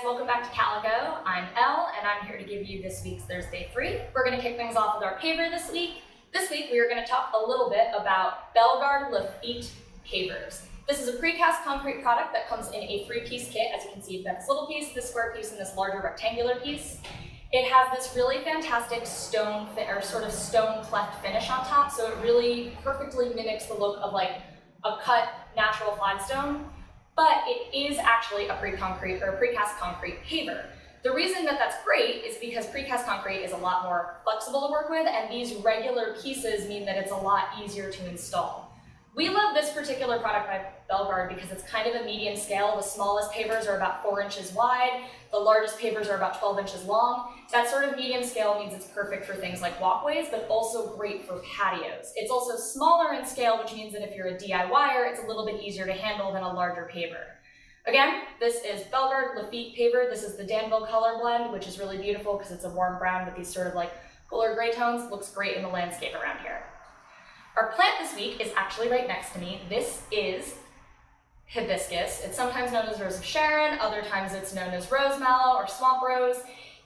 welcome back to Kalleco. I'm Elle, and I'm here to give you this week's Thursday 3. We're going to kick things off with our paver this week. This week we are going to talk a little bit about Belgard Lafitt Pavers. This is a precast concrete product that comes in a 3-piece kit. As you can see, you've got this little piece, this square piece, and this larger rectangular piece. It has this really fantastic stone cleft finish on top, so it really perfectly mimics the look of like a cut natural flagstone. But it is actually a precast concrete paver. The reason that that's great is because precast concrete is a lot more flexible to work with, and these regular pieces mean that it's a lot easier to install. We love this particular product by Belgard because it's kind of a medium scale. The smallest pavers are about 4 inches wide. The largest pavers are about 12 inches long. That sort of medium scale means it's perfect for things like walkways, but also great for patios. It's also smaller in scale, which means that if you're a DIYer, it's a little bit easier to handle than a larger paver. Again, this is Belgard Lafitt Paver. This is the Danville color blend, which is really beautiful because it's a warm brown with these sort of like cooler gray tones. Looks great in the landscape around here. Our plant this week is actually right next to me. This is Hibiscus. It's sometimes known as Rose of Sharon, other times it's known as rose mallow or swamp rose.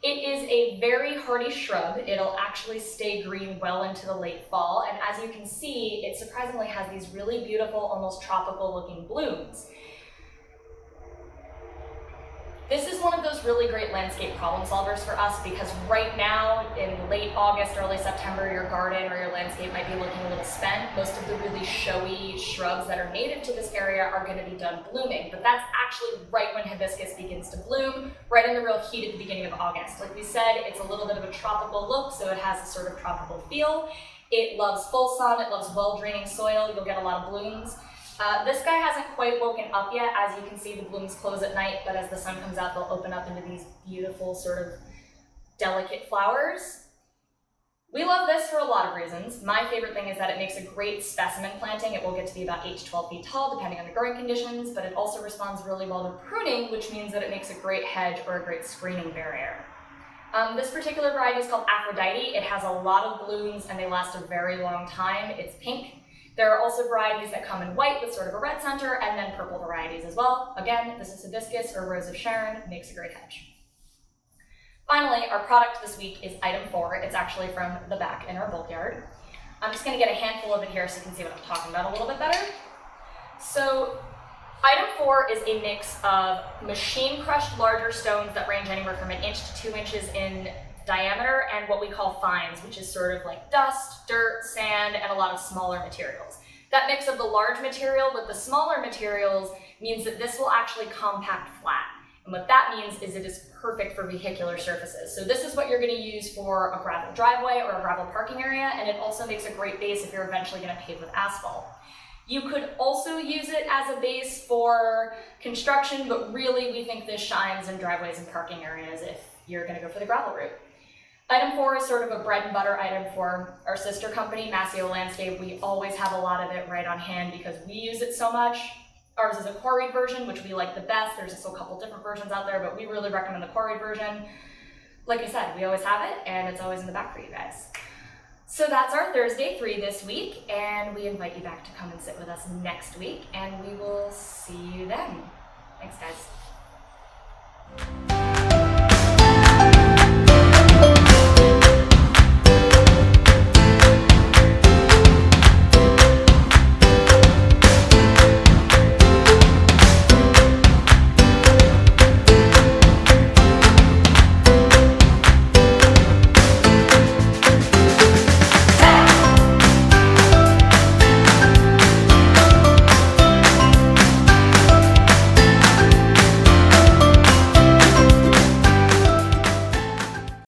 It is a very hardy shrub. It'll actually stay green well into the late fall, and as you can see, it surprisingly has these really beautiful, almost tropical looking blooms. This is one of those really great landscape problem solvers for us because right now in late August, early September, your garden or your landscape might be looking a little spent. Most of the really showy shrubs that are native to this area are going to be done blooming, but that's actually right when hibiscus begins to bloom, right in the real heat at the beginning of August. Like we said, it's a little bit of a tropical look, so it has a sort of tropical feel. It loves full sun, it loves well-draining soil, you'll get a lot of blooms. This guy hasn't quite woken up yet. As you can see, the blooms close at night, but as the sun comes out, they'll open up into these beautiful sort of delicate flowers. We love this for a lot of reasons. My favorite thing is that it makes a great specimen planting. It will get to be about 8 to 12 feet tall, depending on the growing conditions, but it also responds really well to pruning, which means that it makes a great hedge or a great screening barrier. This particular variety is called Aphrodite. It has a lot of blooms and they last a very long time. It's pink. There are also varieties that come in white with sort of a red center, and then purple varieties as well. Again, this is Hibiscus or Rose of Sharon, makes a great hedge. Finally, our product this week is item 4. It's actually from the back in our bulk yard. I'm just going to get a handful of it here so you can see what I'm talking about a little bit better. So, item 4 is a mix of machine-crushed larger stones that range anywhere from 1 inch to 2 inches in diameter, and what we call fines, which is sort of like dust, dirt, sand, and a lot of smaller materials. That mix of the large material with the smaller materials means that this will actually compact flat. And what that means is it is perfect for vehicular surfaces. So this is what you're going to use for a gravel driveway or a gravel parking area, and it also makes a great base if you're eventually going to pave with asphalt. You could also use it as a base for construction, but really we think this shines in driveways and parking areas if you're going to go for the gravel route. Item 4 is sort of a bread and butter item for our sister company, Mascio Landscape. We always have a lot of it right on hand because we use it so much. Ours is a quarried version, which we like the best. There's also a couple different versions out there, but we really recommend the quarried version. Like I said, we always have it, and it's always in the back for you guys. So that's our Thursday 3 this week, and we invite you back to come and sit with us next week, and we will see you then. Thanks, guys.